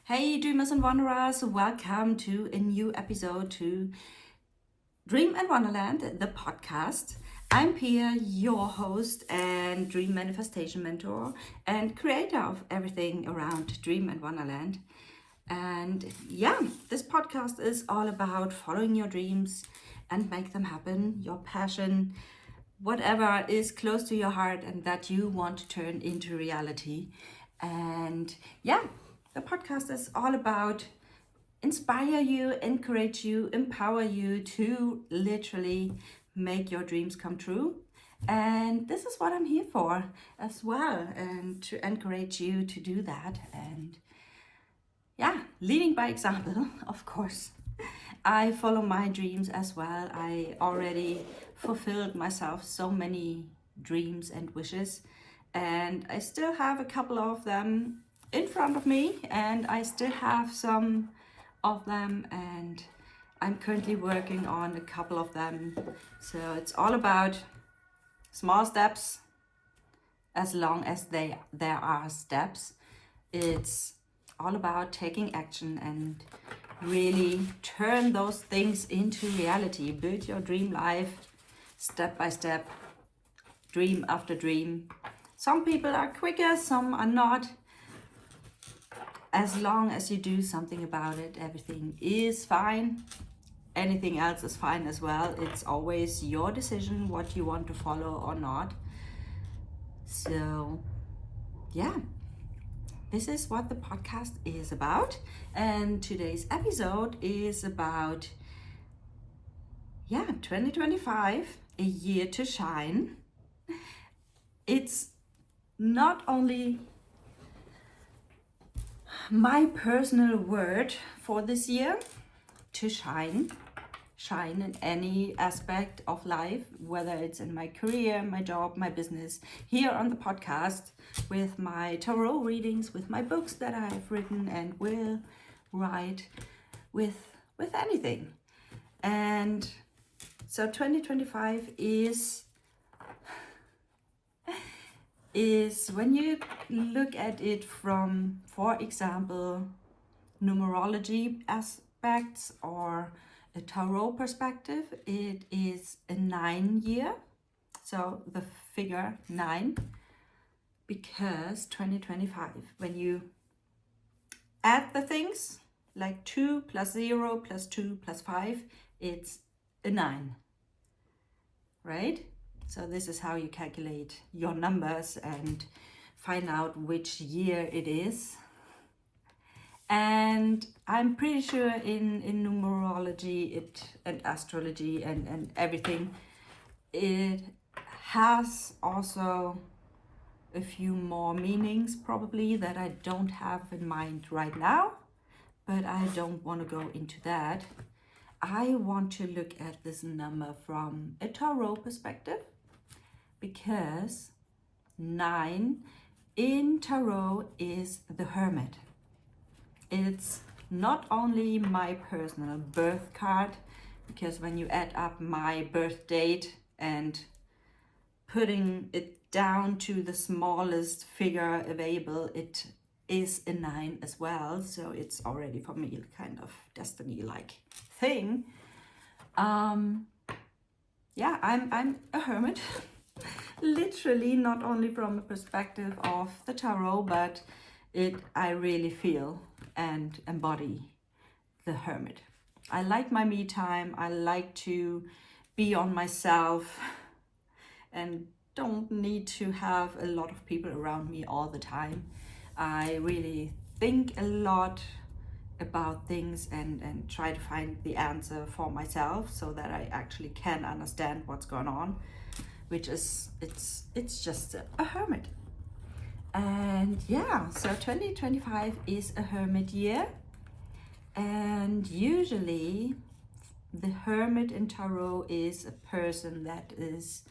Hey dreamers and wanderers, welcome to a new episode to Dream and Wanderland, the podcast. I'm Pia, your host and dream manifestation mentor and creator of everything around Dream and Wanderland. And yeah, this podcast is all about following your dreams and make them happen, your passion, whatever is close to your heart and that you want to turn into reality. And yeah, the podcast is all about inspire you, encourage you, empower you to literally make your dreams come true. And this is what I'm here for as well, and to encourage you to do that. And yeah, leading by example, of course. I follow my dreams as well. I already fulfilled myself so many dreams and wishes, and I still have a couple of them in front of me, and I still have some of them, and I'm currently working on a couple of them. So it's all about small steps, as long as there are steps. It's all about taking action and really turn those things into reality. Build your dream life step by step, dream after dream. Some people are quicker, some are not. As long as you do something about it, everything is fine. Anything else is fine as well. It's always your decision what you want to follow or not. So yeah, this is what the podcast is about. And today's episode is about 2025, a year to shine. It's not only my personal word for this year, to shine in any aspect of life, whether it's in my career, my job, my business, here on the podcast, with my tarot readings, with my books that I've written and will write, with anything. And so 2025 is when you look at it from, for example, numerology aspects or a tarot perspective, it is a 9 year. So the figure 9, because 2025, when you add the things like 2 plus 0 plus 2 plus 5, it's a 9, right? So this is how you calculate your numbers and find out which year it is. And I'm pretty sure in numerology and astrology and everything, it has also a few more meanings probably that I don't have in mind right now, but I don't want to go into that. I want to look at this number from a tarot perspective, because 9 in tarot is the Hermit. It's not only my personal birth card, because when you add up my birth date and putting it down to the smallest figure available, it is a 9 as well. So it's already for me kind of destiny-like thing. I'm a hermit. Literally, not only from a perspective of the tarot, but I really feel and embody the hermit. I like my me time. I like to be on myself and don't need to have a lot of people around me all the time. I really think a lot about things and try to find the answer for myself, so that I actually can understand what's going on, which is it's just a hermit. And yeah, so 2025 is a hermit year, and usually the hermit in tarot is a person that is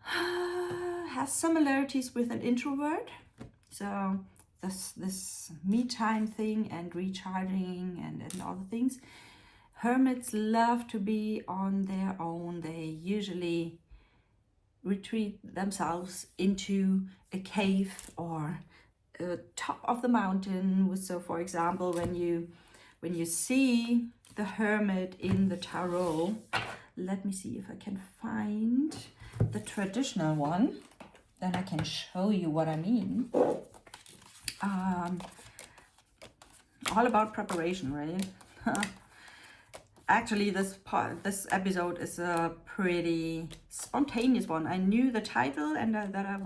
has similarities with an introvert. So this me time thing and recharging and all the things. Hermits love to be on their own. They usually retreat themselves into a cave or top of the mountain. So for example, when you see the hermit in the tarot, let me see if I can find the traditional one, then I can show you what I mean. All about preparation, right? Actually, this episode is a pretty spontaneous one. I knew the title and that I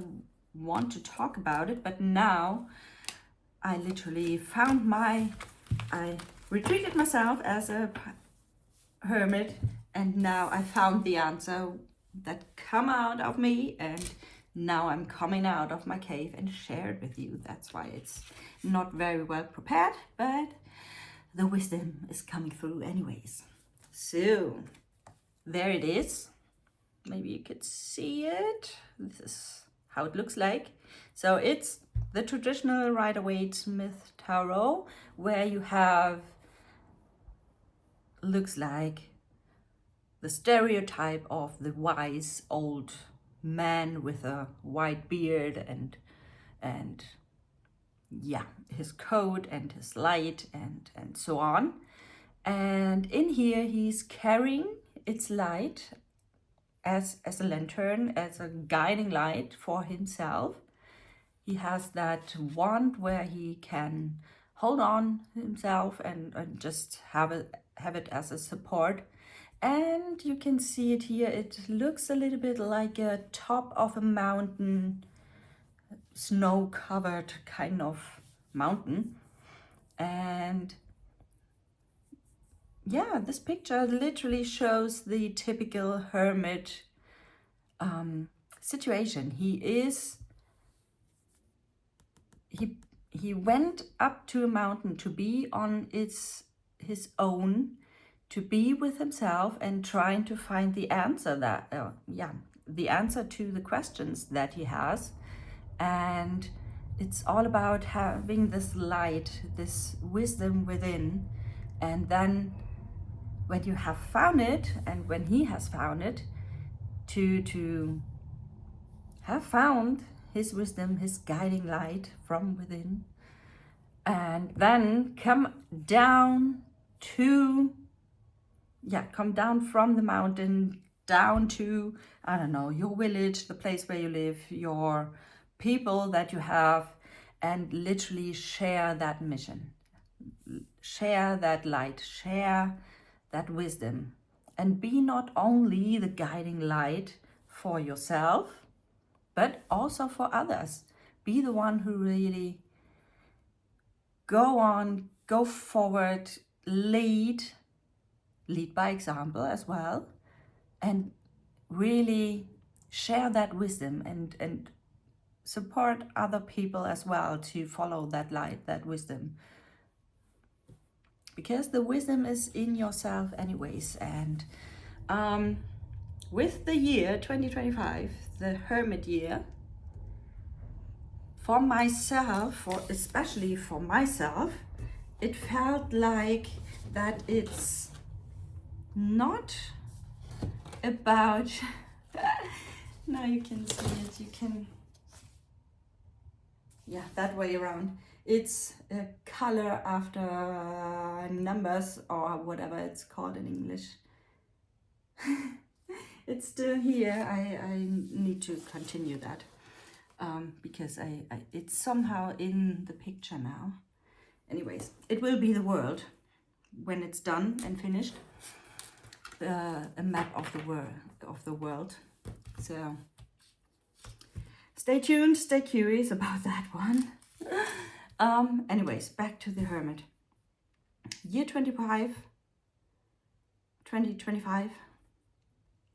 want to talk about it, but now I literally found I retreated myself as a hermit, and now I found the answer that come out of me, and now I'm coming out of my cave and share it with you. That's why it's not very well prepared, but the wisdom is coming through anyways. So there it is. Maybe you could see it. This is how it looks like. So it's the traditional Rider-Waite-Smith tarot, where you have, looks like the stereotype of the wise old man with a white beard and yeah, his coat and his light and so on. And in here he's carrying its light as a lantern, as a guiding light for himself. He has that wand where he can hold on himself and just have it as a support. And you can see it here. It looks a little bit like a top of a mountain, snow-covered kind of mountain. And yeah, this picture literally shows the typical hermit situation. He went up to a mountain to be on his own, to be with himself and trying to find the answer the answer to the questions that he has. And it's all about having this light, this wisdom within. And then when you have found it, and when he has found it, to have found his wisdom, his guiding light from within, and then come down from the mountain down to, I don't know, your village, the place where you live, your people that you have, and literally share that mission, share that light, share that wisdom, and be not only the guiding light for yourself, but also for others. Be the one who really go forward, lead by example as well, and really share that wisdom and support other people as well to follow that light, that wisdom. Because the wisdom is in yourself anyways. And with the year 2025, the Hermit year, for myself, or especially for myself, it felt like that it's not about now you can see it, you can, yeah, that way around. It's a color after numbers, or whatever it's called in English. It's still here. I need to continue that because it's somehow in the picture now. Anyways, it will be the world when it's done and finished. A map of the world. So stay tuned, stay curious about that one. Anyways, back to the Hermit. Year 2025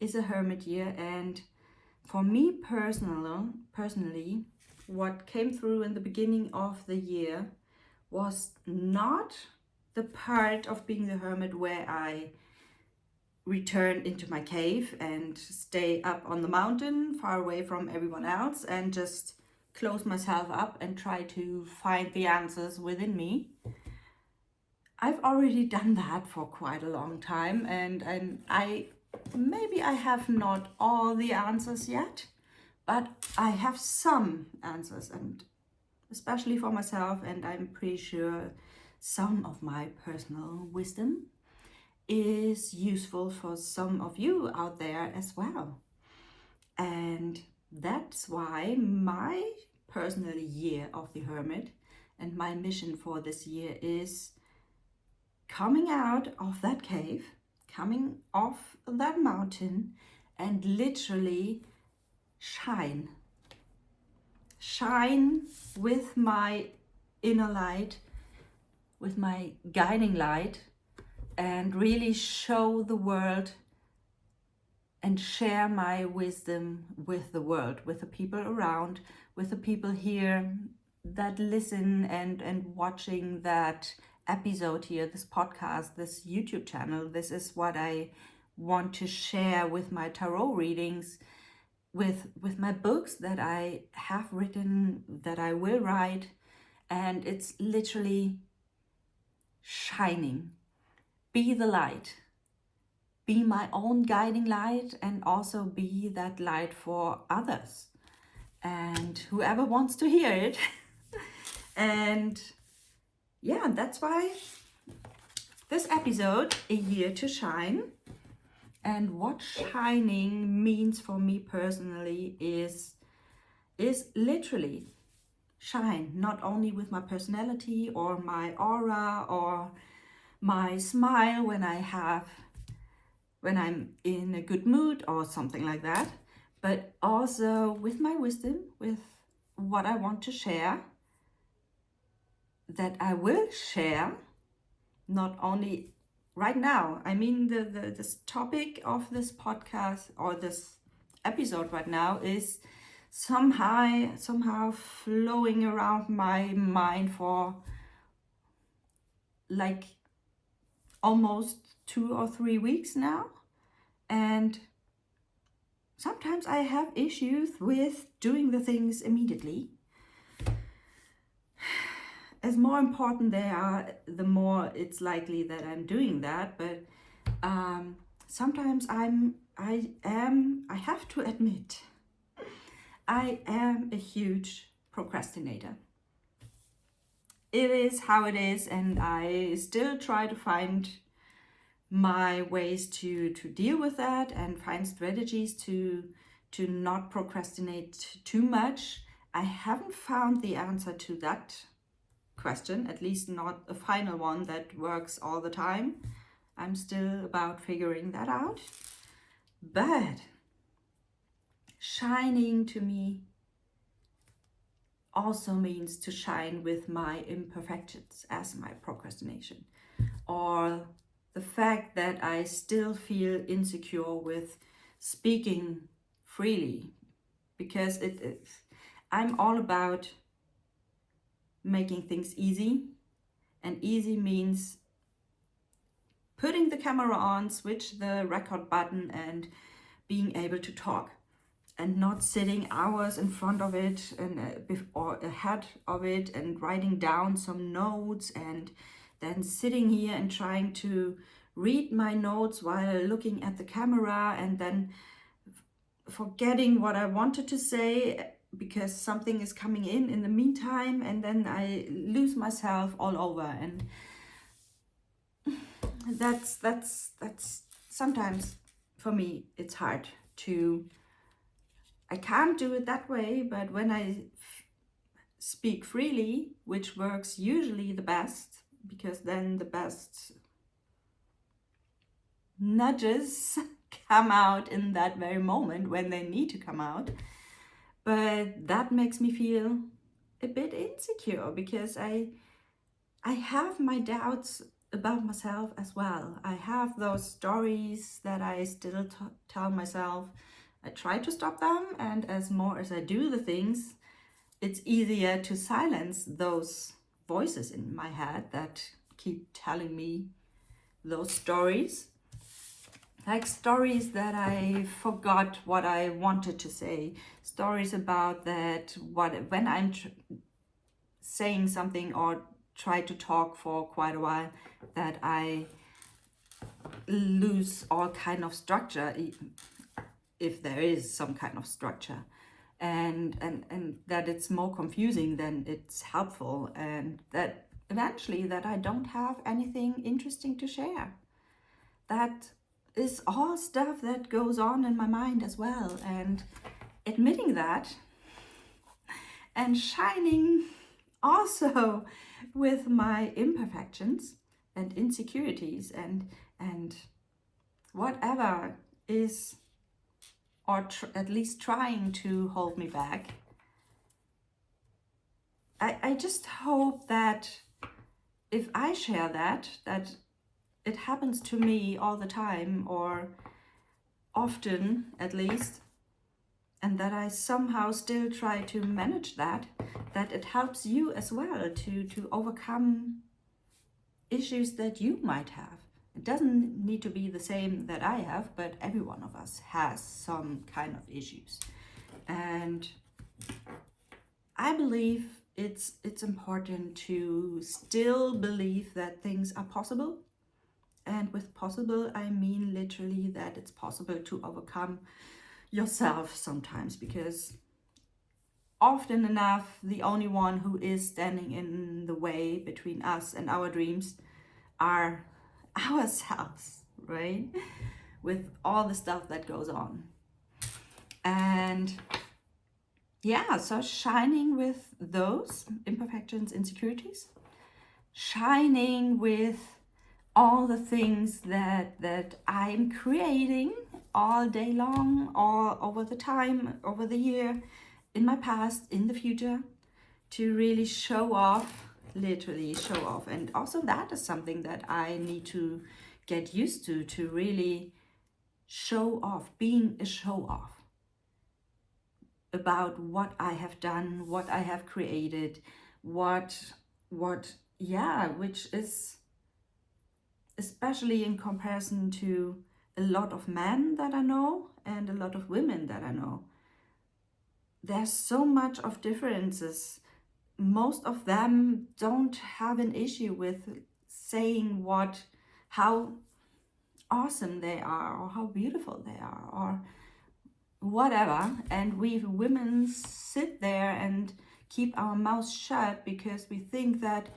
is a Hermit year, and for me personally, what came through in the beginning of the year was not the part of being the Hermit where I return into my cave and stay up on the mountain far away from everyone else and just close myself up and try to find the answers within me. I've already done that for quite a long time, and I have not all the answers yet, but I have some answers, and especially for myself, and I'm pretty sure some of my personal wisdom is useful for some of you out there as well. And that's why my personal year of the Hermit and my mission for this year is coming out of that cave, coming off that mountain, and literally shine with my inner light, with my guiding light, and really show the world and share my wisdom with the world, with the people around, with the people here that listen and watching that episode here, this podcast, this YouTube channel. This is what I want to share with my tarot readings, with my books that I have written, that I will write, and it's literally shining. Be the light. Be my own guiding light, and also be that light for others and whoever wants to hear it. And yeah, that's why this episode, A Year to Shine. And what shining means for me personally is literally shine, not only with my personality or my aura or my smile when I'm in a good mood or something like that, but also with my wisdom, with what I want to share, that I will share, not only right now. I mean, this topic of this podcast or this episode right now is somehow flowing around my mind for like almost 2 or 3 weeks now. And sometimes I have issues with doing the things immediately. As more important they are, the more it's likely that I'm doing that. But sometimes I have to admit, I am a huge procrastinator. It is how it is, and I still try to find my ways to deal with that and find strategies to not procrastinate too much. I haven't found the answer to that question, at least not a final one that works all the time. I'm still about figuring that out. But shining to me also means to shine with my imperfections as my procrastination, or the fact that I still feel insecure with speaking freely, because I'm all about making things easy, and easy means putting the camera on, switch the record button, and being able to talk, and not sitting hours in front of it and or ahead of it and writing down some notes, and then sitting here and trying to read my notes while looking at the camera, and then forgetting what I wanted to say because something is coming in the meantime, and then I lose myself all over. And that's sometimes for me it's hard to, I can't do it that way. But when I speak freely, which works usually the best, because then the best nudges come out in that very moment when they need to come out. But that makes me feel a bit insecure, because I have my doubts about myself as well. I have those stories that I still tell myself. I try to stop them, and as more as I do the things, it's easier to silence those voices in my head that keep telling me those stories. Like stories that I forgot what I wanted to say. Stories about that, when I'm saying something or try to talk for quite a while, that I lose all kind of structure, if there is some kind of structure. and that it's more confusing than it's helpful, and that eventually that I don't have anything interesting to share. That is all stuff that goes on in my mind as well, and admitting that and shining also with my imperfections and insecurities and whatever is, or at least trying to hold me back. I just hope that if I share that it happens to me all the time, or often at least, and that I somehow still try to manage that it helps you as well to overcome issues that you might have. It doesn't need to be the same that I have, but every one of us has some kind of issues. And I believe it's important to still believe that things are possible. And with possible, I mean literally that it's possible to overcome yourself sometimes, because often enough, the only one who is standing in the way between us and our dreams are ourselves, right? With all the stuff that goes on. And yeah, so shining with those imperfections, insecurities, shining with all the things that I'm creating all day long, all over the time, over the year, in my past, in the future, to really show off, literally show off. And also that is something that I need to get used to really show off, being a show off about what I have done, what I have created, which is, especially in comparison to a lot of men that I know and a lot of women that I know, there's so much of differences. Most of them don't have an issue with saying how awesome they are, or how beautiful they are, or whatever. And we women sit there and keep our mouths shut because we think that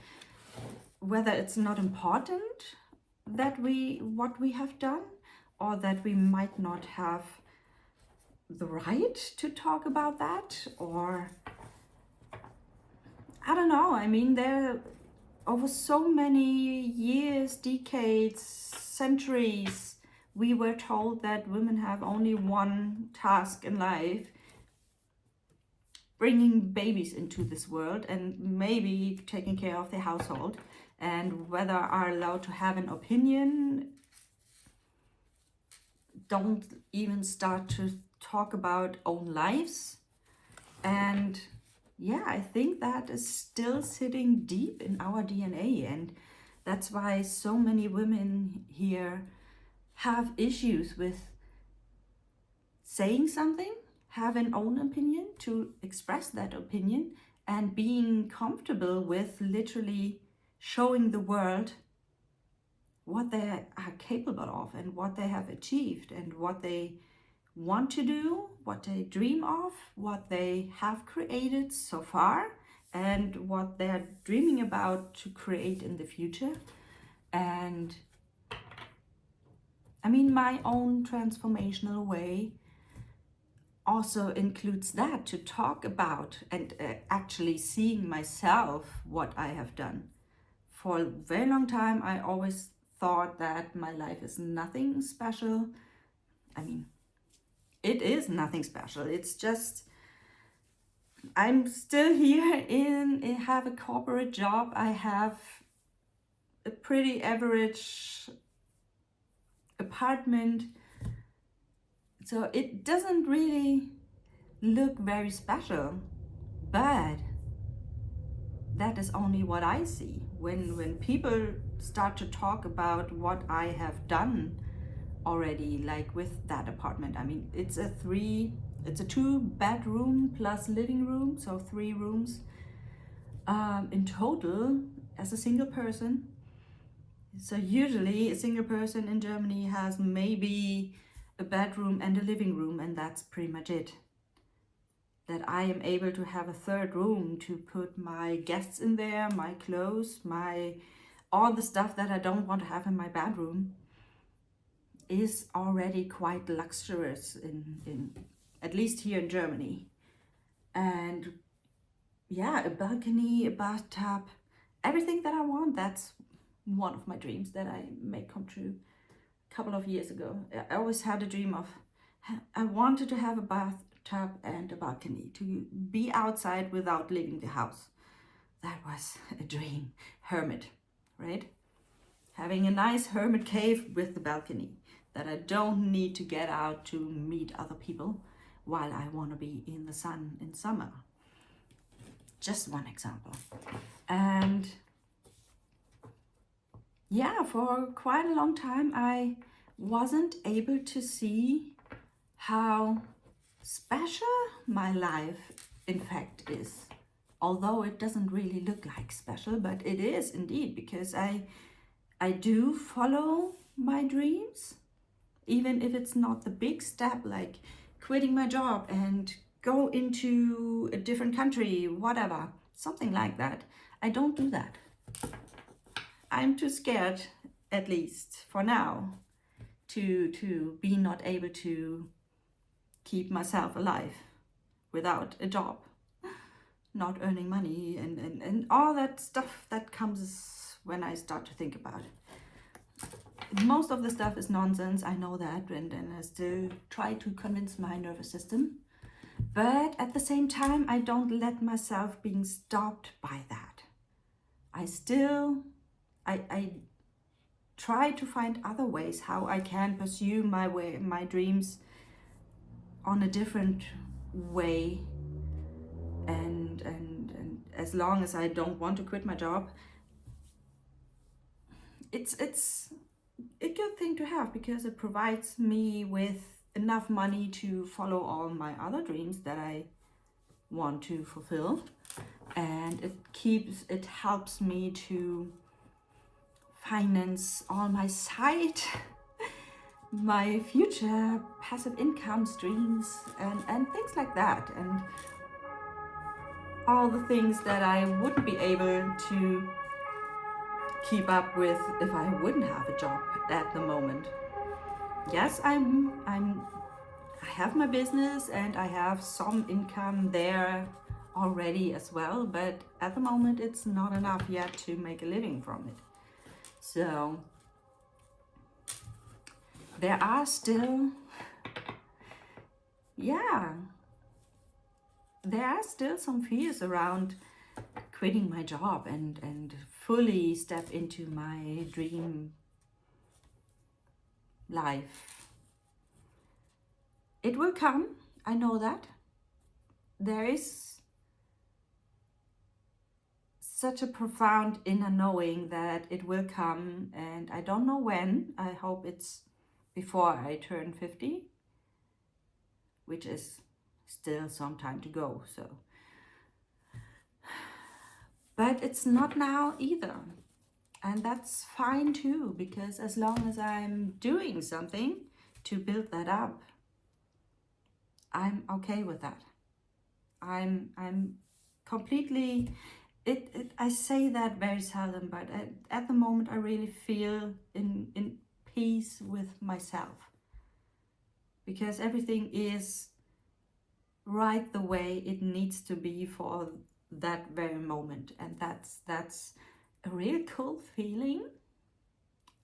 whether it's not important that what we have done, or that we might not have the right to talk about that, or I don't know. I mean, there over so many years, decades, centuries, we were told that women have only one task in life: bringing babies into this world and maybe taking care of the household, and whether are allowed to have an opinion, don't even start to talk about own lives. And yeah, I think that is still sitting deep in our DNA, and that's why so many women here have issues with saying something, have an own opinion, to express that opinion, and being comfortable with literally showing the world what they are capable of, and what they have achieved, and what they want to do, what they dream of, what they have created so far, and what they are dreaming about to create in the future. And I mean, my own transformational way also includes that, to talk about and actually seeing myself what I have done. For a very long time, I always thought that my life is nothing special. I mean, it is nothing special. It's just, I'm still here I have a corporate job. I have a pretty average apartment. So it doesn't really look very special, but that is only what I see. When people start to talk about what I have done already, like with that apartment. I mean, it's a 2-bedroom plus living room, so 3 rooms in total as a single person. So usually a single person in Germany has maybe a bedroom and a living room, and that's pretty much it. that I am able to have a third room to put my guests in there, my clothes, all the stuff that I don't want to have in my bedroom, is already quite luxurious in at least here in Germany. And yeah, a balcony, a bathtub, everything that I want. That's one of my dreams that I made come true a couple of years ago. I always had a dream of, I wanted to have a bathtub and a balcony, to be outside without leaving the house. That was a dream. Hermit, right? Having a nice hermit cave with the balcony, that I don't need to get out to meet other people while I want to be in the sun in summer. Just one example. And yeah, for quite a long time I wasn't able to see how special my life in fact is. Although it doesn't really look like special, but it is indeed, because I do follow my dreams, even if it's not the big step like quitting my job and go into a different country, whatever, something like that. I don't do that. I'm too scared, at least for now, to be not able to keep myself alive without a job, not earning money, and all that stuff that comes when I start to think about it. Most of the stuff is nonsense, I know that, and I still try to convince my nervous system. But at the same time, I don't let myself being stopped by that. I try to find other ways how I can pursue my dreams on a different way. And as long as I don't want to quit my job, it's a good thing to have, because it provides me with enough money to follow all my other dreams that I want to fulfill, and it helps me to finance all my my future passive income streams, and things like that, and all the things that I wouldn't be able to keep up with if I wouldn't have a job at the moment. Yes, I have my business and I have some income there already as well, but at the moment it's not enough yet to make a living from it. So there are still, some fears around quitting my job and fully step into my dream life. It will come, I know that. There is such a profound inner knowing that it will come, and I don't know when. I hope it's before I turn 50, which is still some time to go, so. But it's not now either. And that's fine too, because as long as I'm doing something to build that up, I'm okay with that. I'm completely, I say that very seldom, but at the moment I really feel in peace with myself, because everything is right the way it needs to be for that very moment, and that's a really cool feeling,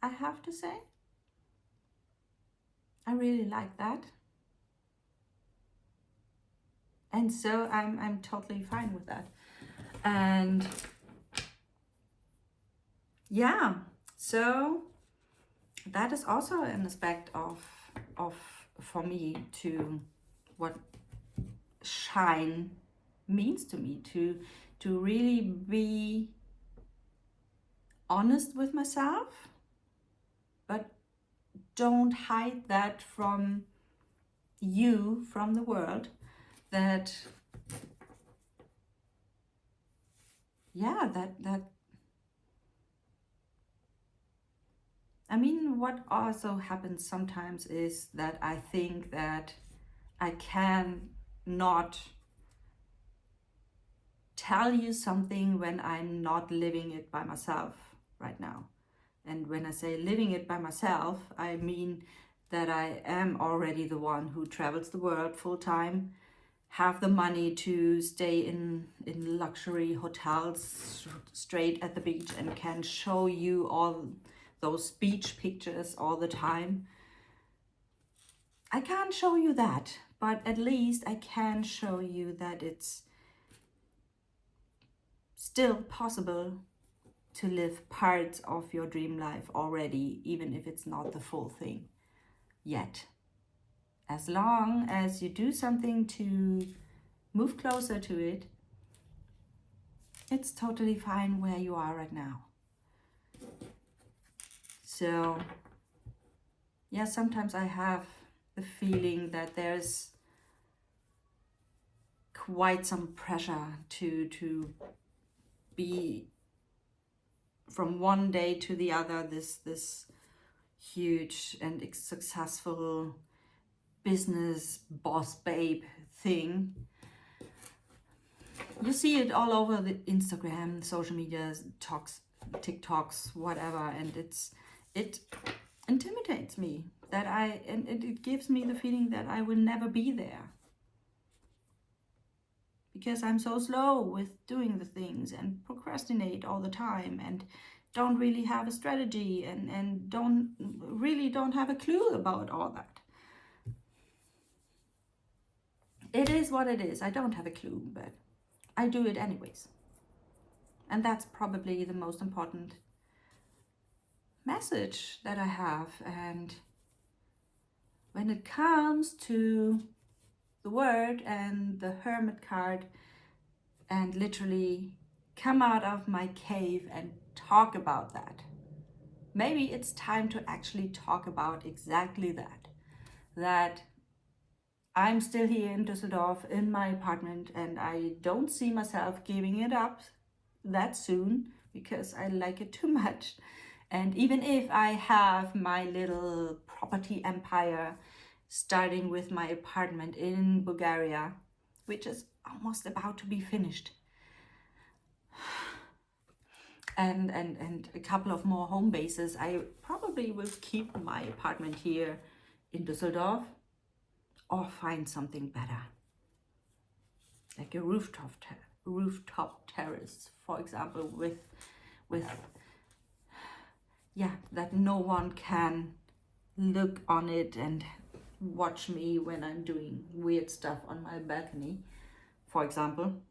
I have to say. I really like that, and so I'm totally fine with that. And yeah, so that is also an aspect of for me, to what shine means to me, to really be honest with myself, but don't hide that from you, from the world, that I mean, what also happens sometimes is that I think that I can not tell you something when I'm not living it by myself right now. And when I say living it by myself, I mean that I am already the one who travels the world full time, have the money to stay in luxury hotels straight at the beach, and can show you all those beach pictures all the time. I can't show you that, but at least I can show you that it's still possible to live parts of your dream life already, even if it's not the full thing yet. As long as you do something to move closer to it, it's totally fine where you are right now. So, yeah, sometimes I have the feeling that there's quite some pressure to be from one day to the other this huge and successful business boss babe thing. You see it all over the Instagram, social media, TikToks, whatever, and it intimidates me that and it gives me the feeling that I will never be there, because I'm so slow with doing the things and procrastinate all the time and don't really have a strategy and don't have a clue about all that. It is what it is. I don't have a clue, but I do it anyways. And that's probably the most important message that I have. And when it comes to the word and the hermit card, and literally come out of my cave and talk about that, maybe it's time to actually talk about exactly that I'm still here in Düsseldorf in my apartment, and I don't see myself giving it up that soon because I like it too much. And even if I have my little property empire, starting with my apartment in Bulgaria, which is almost about to be finished, and a couple of more home bases, I probably will keep my apartment here in Düsseldorf, or find something better, like a rooftop terrace, for example, with that no one can look on it and watch me when I'm doing weird stuff on my balcony, for example,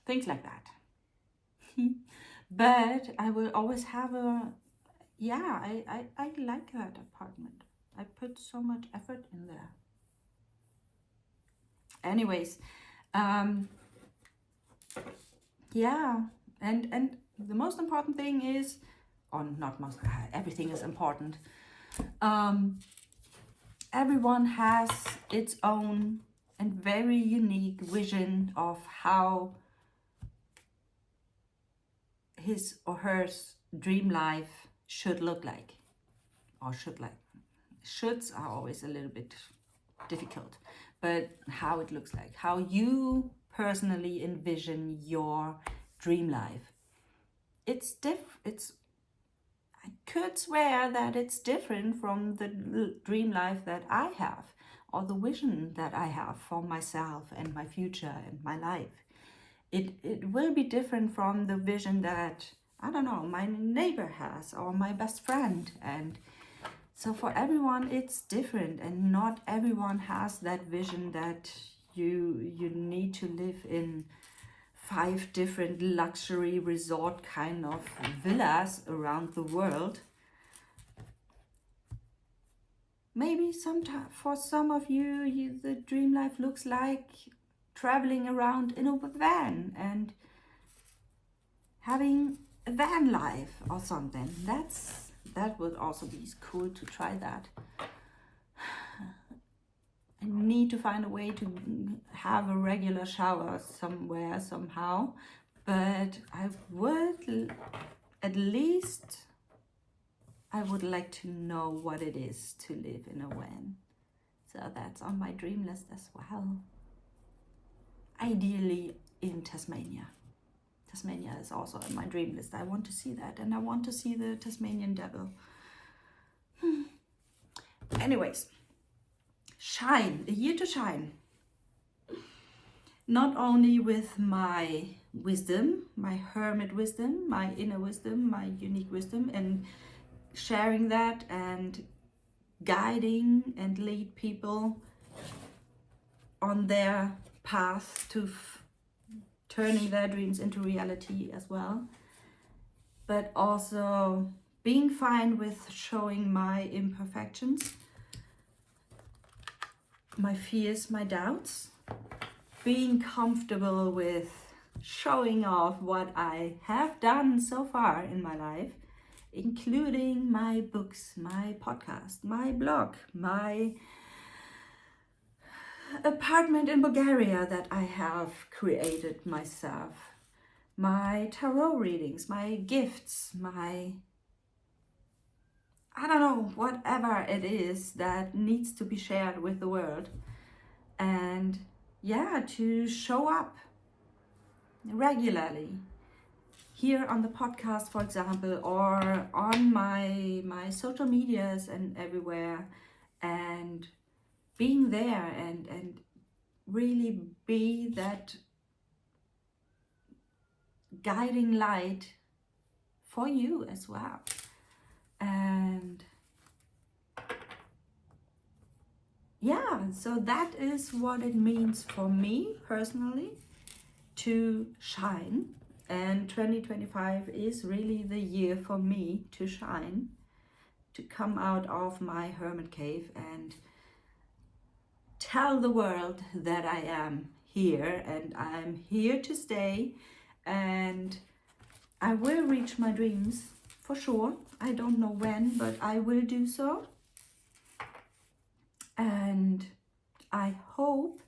things like that. But I will always have I like that apartment. I put so much effort in there. Anyways, and the most important thing is, or not most, everything is important. Everyone has its own and very unique vision of how his or her dream life should look like, or should like. Shoulds are always a little bit difficult, but how it looks like, how you personally envision your dream life. It's I could swear that it's different from the dream life that I have, or the vision that I have for myself and my future and my life. It will be different from the vision that, I don't know, my neighbor has, or my best friend. And so for everyone it's different, and not everyone has that vision that you need to live in 5 different luxury resort kind of villas around the world. Maybe for some of you the dream life looks like traveling around in a van and having a van life or something. That would also be cool to try that. I need to find a way to have a regular shower somewhere, somehow, but I would like to know what it is to live in a van. So that's on my dream list as well. Ideally in Tasmania. Tasmania is also on my dream list. I want to see that, and I want to see the Tasmanian devil. Anyways, shine, a year to shine. Not only with my wisdom, my hermit wisdom, my inner wisdom, my unique wisdom, and sharing that and guiding and lead people on their path to turning their dreams into reality as well, but also being fine with showing my imperfections, my fears, my doubts, being comfortable with showing off what I have done so far in my life, including my books, my podcast, my blog, my apartment in Bulgaria that I have created myself, my tarot readings, my gifts, my, I don't know, whatever it is that needs to be shared with the world. And yeah, to show up regularly here on the podcast, for example, or on my social medias and everywhere, and being there and really be that guiding light for you as well. And yeah, so that is what it means for me personally to shine. And 2025 is really the year for me to shine, to come out of my hermit cave and tell the world that I am here and I'm here to stay, and I will reach my dreams for sure. I don't know when, but I will do so. And I hope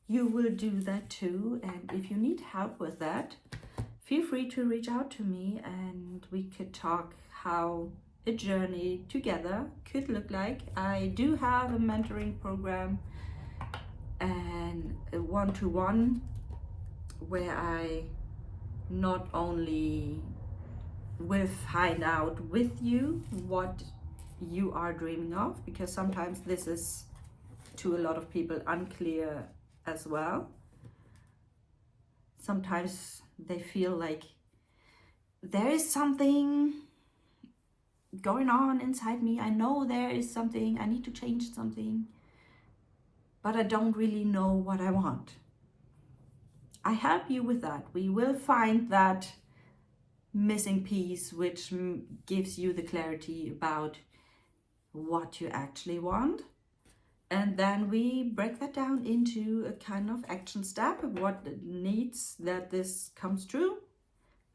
you will do that too. And if you need help with that, feel free to reach out to me and we could talk how a journey together could look like. I do have a mentoring program and a one-to-one where I not only will find out with you what you are dreaming of, because sometimes this is to a lot of people unclear as well. Sometimes they feel like there is something going on inside me. I know there is something, I need to change something, but I don't really know what I want. I help you with that. We will find that missing piece which gives you the clarity about what you actually want. And then we break that down into a kind of action step, what needs that this comes true.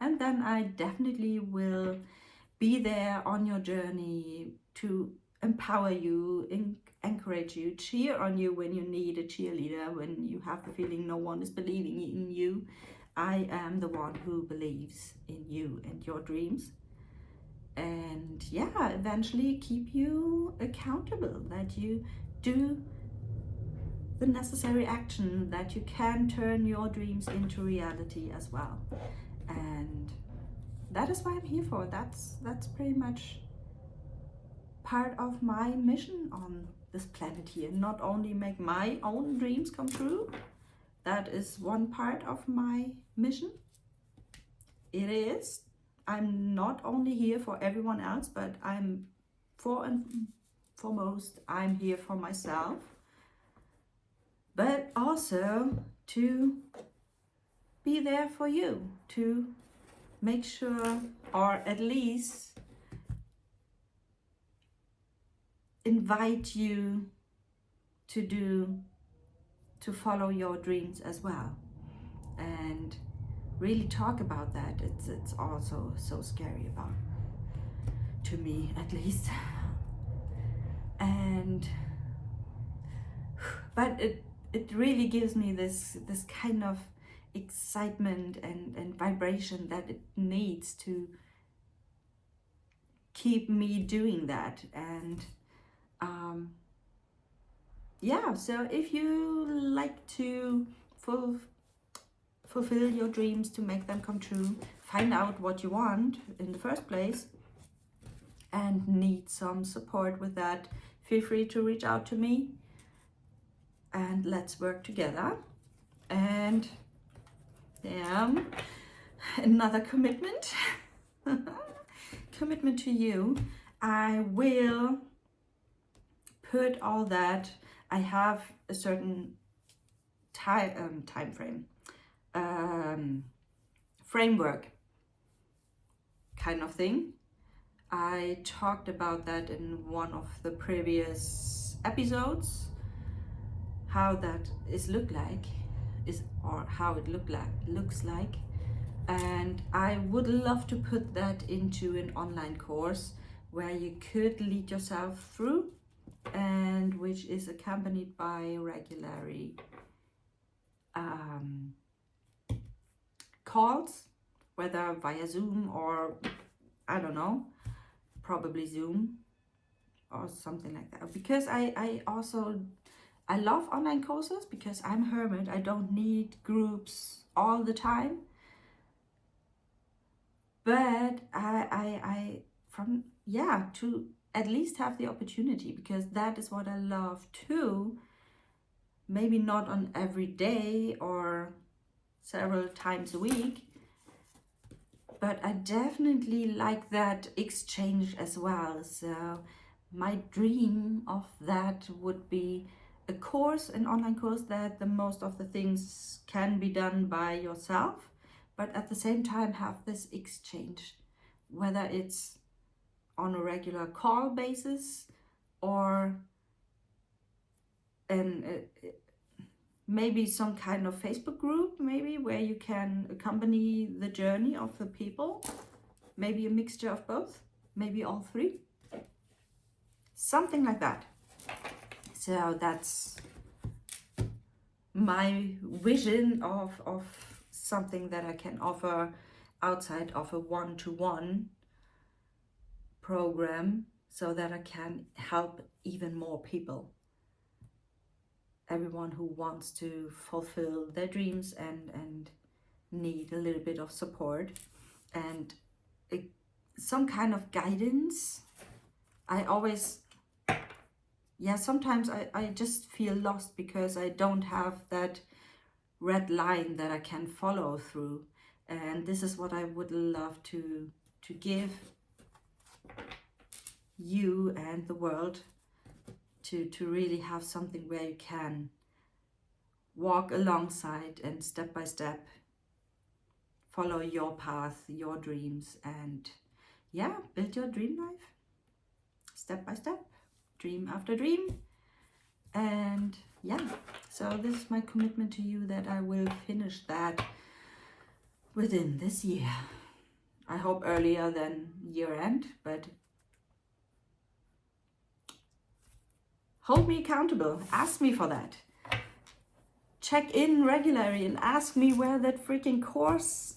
And then I definitely will be there on your journey to empower you, encourage you, cheer on you when you need a cheerleader, when you have the feeling no one is believing in you. I am the one who believes in you and your dreams. And yeah, eventually keep you accountable, that you do the necessary action, that you can turn your dreams into reality as well. And that is what I'm here for. That's pretty much part of my mission on this planet here. Not only make my own dreams come true, that is one part of my mission. It is. I'm not only here for everyone else, but I'm for and foremost, I'm here for myself. But also to be there for you, to make sure, or at least invite you to follow your dreams as well, and really talk about that. It's also so scary about, to me at least. And but it really gives me this kind of excitement and vibration that it needs to keep me doing that. And yeah, so if you like to fulfill your dreams, to make them come true, find out what you want in the first place, and need some support with that, feel free to reach out to me and let's work together. And another commitment commitment to you. I will put all that. I have a certain time frame, framework kind of thing. I talked about that in one of the previous episodes, how that how it looks like. And I would love to put that into an online course where you could lead yourself through, and which is accompanied by regularly calls, whether via Zoom or I don't know, probably Zoom or something like that. Because I love online courses because I'm hermit. I don't need groups all the time. But to at least have the opportunity, because that is what I love too. Maybe not on every day or several times a week, but I definitely like that exchange as well. So my dream of that would be a course, an online course, that the most of the things can be done by yourself, but at the same time have this exchange, whether it's on a regular call basis or maybe some kind of Facebook group, maybe where you can accompany the journey of the people, maybe a mixture of both, maybe all three, something like that. So that's my vision of something that I can offer outside of a one-to-one program, so that I can help even more people, everyone who wants to fulfill their dreams and need a little bit of support and some kind of guidance. Sometimes I just feel lost because I don't have that red line that I can follow through, and this is what I would love to give you and the world, to really have something where you can walk alongside and step by step follow your path, your dreams, and build your dream life step by step, dream after dream. And so this is my commitment to you, that I will finish that within this year. I hope earlier than year end, but hold me accountable. Ask me for that. Check in regularly and ask me where that freaking course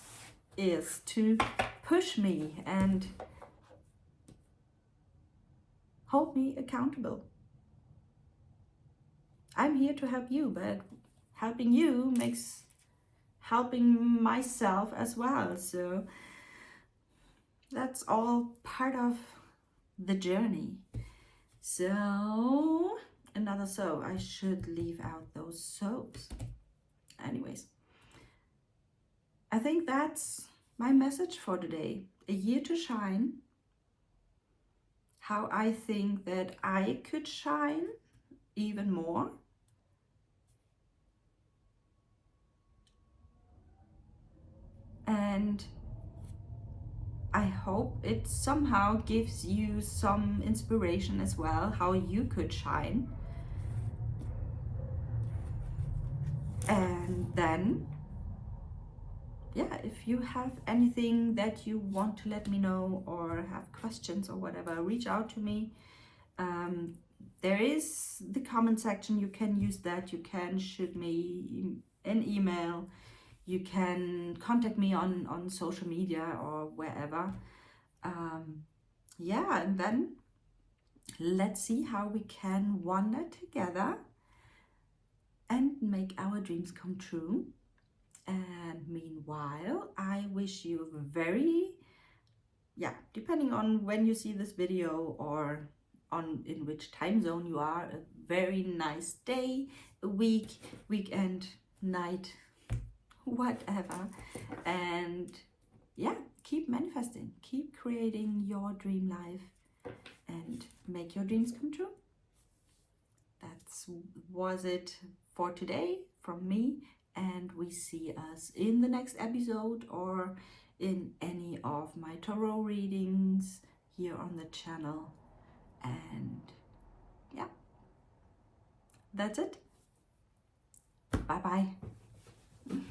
is, to push me and hold me accountable. I'm here to help you, but helping you makes helping myself as well. So that's all part of the journey. So I should leave out those soaps. Anyways, I think that's my message for today. A year to shine. How I think that I could shine even more. And I hope it somehow gives you some inspiration as well, how you could shine. And then, if you have anything that you want to let me know or have questions or whatever, reach out to me. There is the comment section. You can use that. You can shoot me an email. You can contact me on social media or wherever. And then let's see how we can wander together and make our dreams come true. And meanwhile, I wish you a very, depending on when you see this video or on in which time zone you are, a very nice day, a week, weekend, night, whatever. And keep manifesting, keep creating your dream life and make your dreams come true. That's was it for today from me, and we see us in the next episode or in any of my tarot readings here on the channel. And that's it. Bye bye.